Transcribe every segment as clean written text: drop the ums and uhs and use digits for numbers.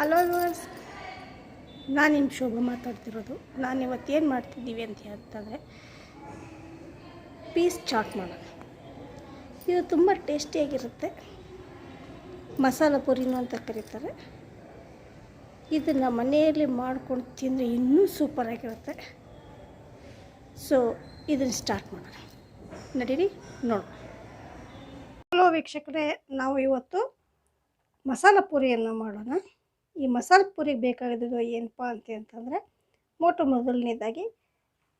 Hello viewers, ನಾನು ನಿಮ್ಮ ಶೋಭಾ ಮಾತಾಡ್ತಿರೋದು. ನಾನಿವತ್ತು ಏನು ಮಾಡ್ತಿದ್ದೀವಿ ಅಂತಂದರೆ ಪೀಸ್ ಚಾಟ್ ಮಾಡೋಣ. ಇದು ತುಂಬ ಟೇಸ್ಟಿಯಾಗಿರುತ್ತೆ. ಮಸಾಲ ಪುರಿನೂ ಅಂತ ಕರೀತಾರೆ. ಇದನ್ನು ಮನೆಯಲ್ಲಿ ಮಾಡ್ಕೊಂಡು ತಿಂದರೆ ಇನ್ನೂ ಸೂಪರಾಗಿರುತ್ತೆ. ಸೊ ಇದನ್ನು ಸ್ಟಾರ್ಟ್ ಮಾಡೋಣ, ನಡೀರಿ ನೋಡೋಣ. ಹಲೋ ವೀಕ್ಷಕರೇ, ನಾವು ಇವತ್ತು ಮಸಾಲ ಪುರಿಯನ್ನು ಮಾಡೋಣ. ಈ ಮಸಾಲ ಪುರಿಗೆ ಬೇಕಾಗಿದ್ದು ಏನಪ್ಪ ಅಂತಂದರೆ ಮೊದಲನೇದಾಗಿ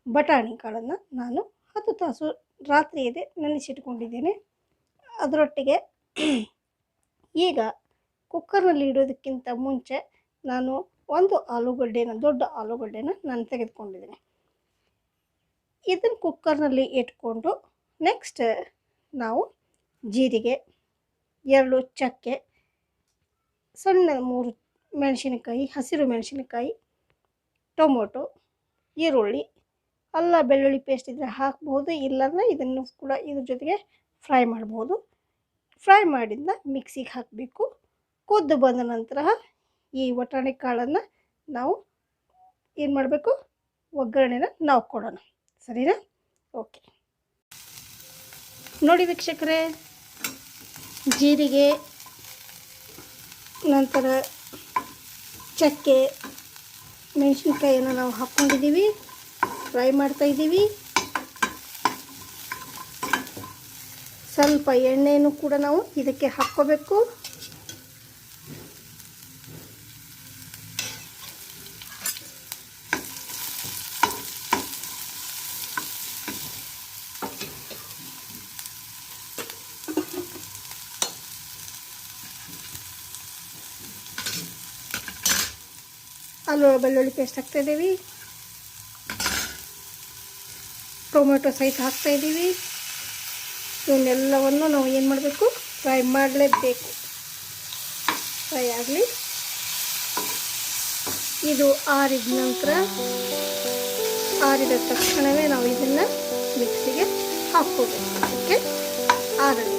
ಬಟಾಣಿ ಕಾಳನ್ನು ನಾನು 10 ತಾಸು ರಾತ್ರಿ ಇದೆ ನೆನೆಸಿಟ್ಕೊಂಡಿದ್ದೇನೆ. ಅದರೊಟ್ಟಿಗೆ ಈಗ ಕುಕ್ಕರ್ನಲ್ಲಿ ಇಡೋದಕ್ಕಿಂತ ಮುಂಚೆ ನಾನು ಒಂದು ದೊಡ್ಡ ಆಲೂಗಡ್ಡೆನ ನಾನು ತೆಗೆದುಕೊಂಡಿದ್ದೇನೆ. ಇದನ್ನು ಕುಕ್ಕರ್ನಲ್ಲಿ ಇಟ್ಕೊಂಡು ನೆಕ್ಸ್ಟ್ ನಾವು ಜೀರಿಗೆ, 2 ಚಕ್ಕೆ, ಸಣ್ಣ 3 ಮೆಣಸಿನಕಾಯಿ, ಹಸಿರು ಮೆಣಸಿನಕಾಯಿ, ಟೊಮೊಟೊ, ಈರುಳ್ಳಿ, ಅಲ್ಲ ಬೆಳ್ಳುಳ್ಳಿ ಪೇಸ್ಟ್ ಇದ್ದರೆ ಹಾಕ್ಬೋದು, ಇಲ್ಲಾಂದರೆ ಇದನ್ನು ಕೂಡ ಇದ್ರ ಜೊತೆಗೆ ಫ್ರೈ ಮಾಡ್ಬೋದು. ಫ್ರೈ ಮಾಡಿದ್ನ ಮಿಕ್ಸಿಗೆ ಹಾಕಬೇಕು. ಕುದ್ದು ಬಂದ ನಂತರ ಈ ವಟಾಣಿ ಕಾಳನ್ನು ನಾವು ಏನು ಮಾಡಬೇಕು, ಒಗ್ಗರಣೆನ ನಾವು ಕೊಡೋಣ. ಸರಿನಾ? ಓಕೆ. ನೋಡಿ ವೀಕ್ಷಕರೇ, ಜೀರಿಗೆ, ನಂತರ ಚಕ್ಕೆ, ಮೆಣಸಿನ್ಕಾಯಿಯನ್ನು ನಾವು ಹಾಕ್ಕೊಂಡಿದ್ದೀವಿ, ಫ್ರೈ ಮಾಡ್ತಾಯಿದ್ದೀವಿ. ಸ್ವಲ್ಪ ಎಣ್ಣೆನೂ ಕೂಡ ನಾವು ಇದಕ್ಕೆ ಹಾಕ್ಕೋಬೇಕು. ಬೆಳ್ಳುಳ್ಳಿ ಪೇಸ್ಟ್ ಹಾಕ್ತಾಯಿದ್ದೀವಿ, ಟೊಮೆಟೊ ಸಹಿತ ಹಾಕ್ತಾಯಿದ್ದೀವಿ. ಇವನ್ನೆಲ್ಲವನ್ನು ನಾವು ಏನು ಮಾಡಬೇಕು, ಫ್ರೈ ಮಾಡಲೇಬೇಕು. ಫ್ರೈ ಆಗಲಿ. ಇದು ಆರಿದ ನಂತರ, ಆರಿದ ತಕ್ಷಣವೇ ನಾವು ಇದನ್ನು ಮಿಕ್ಸಿಗೆ ಹಾಕ್ಕೋಬೇಕು. ಓಕೆ, ಆರಲಿ,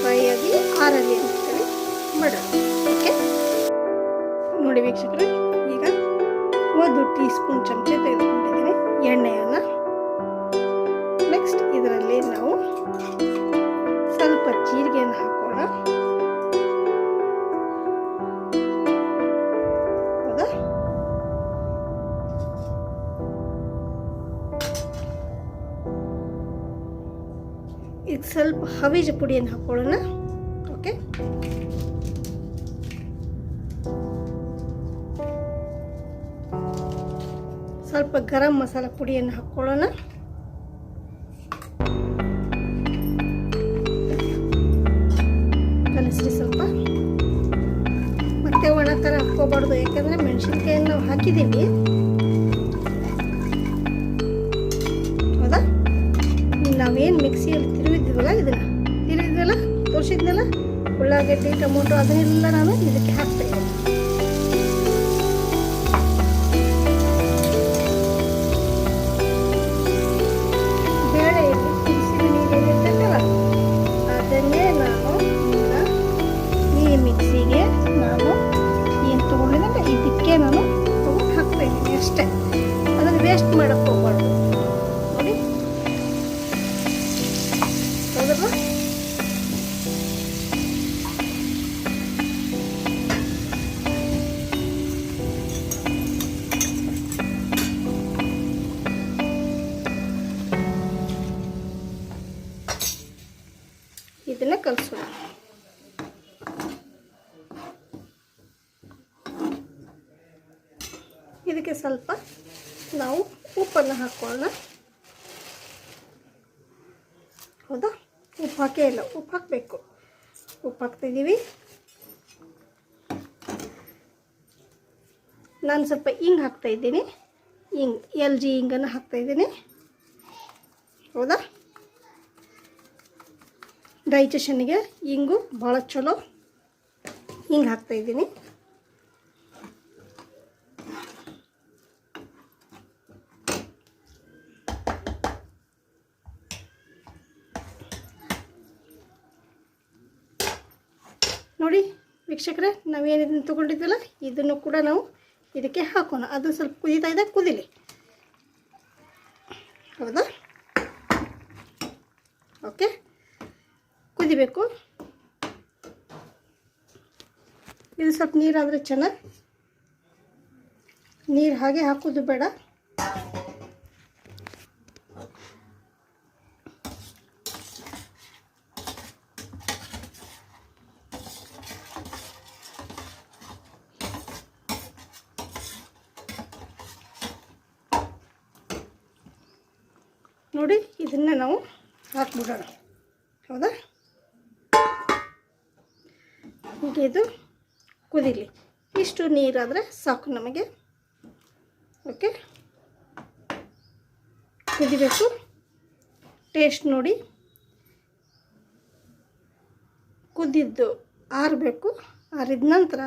ಫ್ರೈ ಆಗಿ ಆರಲಿ ಅಂತೇಳಿ ಮಾಡೋಣ. ಓಕೆ, ನೋಡಿ ವೀಕ್ಷಕರೇ, ಈಗ 1 ಟೀ ಸ್ಪೂನ್ ಚಮಚೆ ತೆಗೆದುಕೊಂಡಿದ್ದೀನಿ ಎಣ್ಣೆಯನ್ನು. ನೆಕ್ಸ್ಟ್ ಇದರಲ್ಲಿ ನಾವು ಸ್ವಲ್ಪ ಜೀರಿಗೆಯನ್ನು ಹಾಕೋಣ. ಹೌದಾ? ಇದು ಸ್ವಲ್ಪ ಹವಿಜ ಪುಡಿಯನ್ನು ಹಾಕೊಳ್ಳೋಣ. ಓಕೆ, ಸ್ವಲ್ಪ ಗರಂ ಮಸಾಲ ಪುಡಿಯನ್ನು ಹಾಕ್ಕೊಳ್ಳೋಣ. ಕಲಸ್ರಿ ಸ್ವಲ್ಪ. ಮತ್ತೆ ಒಣ ಥರ ಹಾಕ್ಕೋಬಾರ್ದು, ಯಾಕಂದರೆ ಮೆಣಸಿನ್ಕಾಯನ್ನು ನಾವು ಹಾಕಿದ್ದೀವಿ. ಹೌದಾ? ನಾವೇನು ಮಿಕ್ಸಿಯಲ್ಲಿ ತಿರುಗಿದ್ವಲ್ಲ ತೋರಿಸಿದ್ನಲ್ಲ, ಉಳ್ಳಾಗಡ್ಡಿ, ಟೊಮೊಟೊ, ಅದನ್ನೆಲ್ಲ ನಾನು ಇದಕ್ಕೆ ಹಾಕ್ತಾಯಿದ್ದೀನಿ. ಅದನ್ನೇ ನಾನು ಈ ಮಿಕ್ಸಿಗೆ ನಾನು ಏನು ತೊಗೊಂಡಿದ್ದೆ ಇದಕ್ಕೆ ನಾನು ತೊಗೊಂಡು ಹಾಕ್ತಾಯಿದ್ದೀನಿ ಅಷ್ಟೇ. ಅದನ್ನು ವೇಸ್ಟ್ ಮಾಡೋಕ್ಕೆ ಹೋಗ್ಬಾರ್ದು. ನೋಡಿ, ಹೌದಲ್ವ? ಇದನ್ನು ಕಲಿಸೋಣ. ಇದಕ್ಕೆ ಸ್ವಲ್ಪ ನಾವು ಉಪ್ಪನ್ನು ಹಾಕ್ಕೊಳ್ಳೋಣ. ಹೌದಾ? ಉಪ್ಪು ಹಾಕೇ ಇಲ್ಲ, ಉಪ್ಪು ಹಾಕಬೇಕು. ಉಪ್ಪು ಹಾಕ್ತಿದ್ದೀವಿ. ನಾನು ಸ್ವಲ್ಪ ಹಿಂಗೆ ಹಾಕ್ತಾಯಿದ್ದೀನಿ. LG ಹಿಂಗನ್ನು ಹಾಕ್ತಾಯಿದ್ದೀನಿ. ಹೌದಾ? ಡೈಜೆಷನ್ಗೆ ಹಿಂಗು ಭಾಳ ಚಲೋ. ಹಿಂಗೆ ಹಾಕ್ತಾಯಿದ್ದೀನಿ. ನೋಡಿ ವೀಕ್ಷಕರೇ, ನಾವೇನು ಇದನ್ನು ತೊಗೊಂಡಿದ್ವಲ್ಲ ಇದನ್ನು ಕೂಡ ನಾವು ಇದಕ್ಕೆ ಹಾಕೋಣ. ಅದು ಸ್ವಲ್ಪ ಕುದೀತಾ ಇದೆ, ಕುದೀಲಿ. ಹೌದಾ? ಓಕೆ, ಕುದಿಬೇಕು. ಇದು ಸ್ವಲ್ಪ ನೀರಾದರೆ ಚೆನ್ನಾಗಿ. ನೀರು ಹಾಗೆ ಹಾಕೋದು ಬೇಡ. ನೋಡಿ, ಇದನ್ನು ನಾವು ಹಾಕ್ಬಿಡೋಣ. ಹೌದಾ? ಹೀಗೆ ಇದು ಕುದೀಲಿ. ಇಷ್ಟು ನೀರಾದರೆ ಸಾಕು ನಮಗೆ. ಓಕೆ, ಕುದಿಬೇಕು. ಟೇಸ್ಟ್ ನೋಡಿ. ಕುದ್ದಿದ್ದು ಆರಬೇಕು. ಆರಿದ ನಂತರ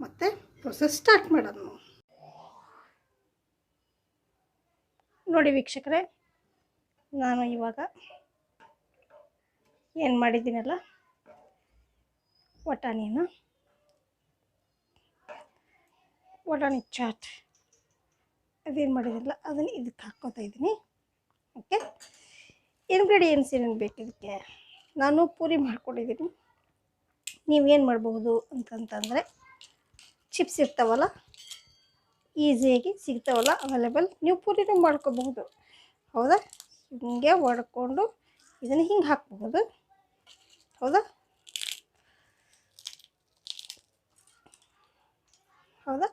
ಮತ್ತೆ ಪ್ರೊಸೆಸ್ ಸ್ಟಾರ್ಟ್ ಮಾಡೋದು ನಾವು. ನೋಡಿ ವೀಕ್ಷಕರೇ, ನಾನು ಇವಾಗ ಏನು ಮಾಡಿದ್ದೀನಲ್ಲ, ವಟಾಣಿ ಚಾಟ್ ಅದೇನು ಮಾಡಿದಿಲ್ಲ ಅದನ್ನು ಇದಕ್ಕೆ ಹಾಕ್ಕೊತಾ ಇದ್ದೀನಿ. ಓಕೆ, ಇಂಗ್ರೀಡಿಯೆಂಟ್ಸ್ ಏನೇನು ಬೇಕು ಇದಕ್ಕೆ? ನಾನು ಪೂರಿ ಮಾಡ್ಕೊಂಡಿದ್ದೀನಿ. ನೀವೇನು ಮಾಡಬಹುದು ಅಂತಂತಂದರೆ, ಚಿಪ್ಸ್ ಇರ್ತಾವಲ್ಲ, ಈಸಿಯಾಗಿ ಸಿಗ್ತಾವಲ್ಲ ಅವೈಲೇಬಲ್, ನೀವು ಪೂರಿನೂ ಮಾಡ್ಕೋಬಹುದು. ಹೌದಾ? ಹಿಂಗೆ ಒಡ್ಕೊಂಡು ಇದನ್ನು ಹಿಂಗೆ ಹಾಕ್ಬಹುದು. ಹೌದಾ? ಹೌದಾ?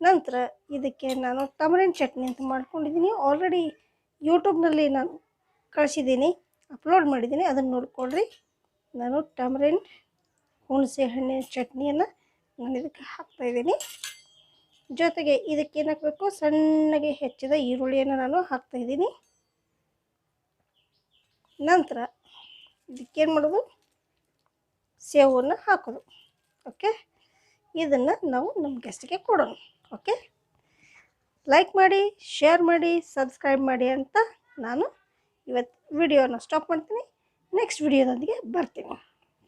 ನಂತರ ಇದಕ್ಕೆ ನಾನು ಟಮರಿನ್ ಚಟ್ನಿ ಅಂತ ಮಾಡ್ಕೊಂಡಿದ್ದೀನಿ. ಆಲ್ರೆಡಿ ಯೂಟ್ಯೂಬ್ನಲ್ಲಿ ನಾನು ಕಳಿಸಿದ್ದೀನಿ, ಅಪ್ಲೋಡ್ ಮಾಡಿದ್ದೀನಿ, ಅದನ್ನು ನೋಡ್ಕೊಳ್ರಿ. ನಾನು ಟಮರಿನ್ ಹುಣಸೆ ಹಣ್ಣಿನ ಚಟ್ನಿಯನ್ನು ನಾನು ಇದಕ್ಕೆ ಹಾಕ್ತಾಯಿದ್ದೀನಿ. ಜೊತೆಗೆ ಇದಕ್ಕೆ ಏನು ಹಾಕಬೇಕು, ಸಣ್ಣಗೆ ಹೆಚ್ಚಿದ ಈರುಳ್ಳಿಯನ್ನು ನಾನು ಹಾಕ್ತಾಯಿದ್ದೀನಿ. ನಂತರ ಇದಕ್ಕೇನು ಮಾಡೋದು, ಸೇವನ್ನು ಹಾಕೋದು. ಓಕೆ, ಇದನ್ನು ನಾವು ನಮ್ಮ ಗೆಸ್ಟಿಗೆ ಕೊಡೋಣ. ಓಕೆ, ಲೈಕ್ ಮಾಡಿ, ಶೇರ್ ಮಾಡಿ, ಸಬ್ಸ್ಕ್ರೈಬ್ ಮಾಡಿ ಅಂತ ನಾನು ಇವತ್ತು ವಿಡಿಯೋನ ಸ್ಟಾಪ್ ಮಾಡ್ತೀನಿ. ನೆಕ್ಸ್ಟ್ ವಿಡಿಯೋದೊಂದಿಗೆ ಬರ್ತೀನಿ.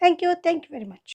Thank you very much.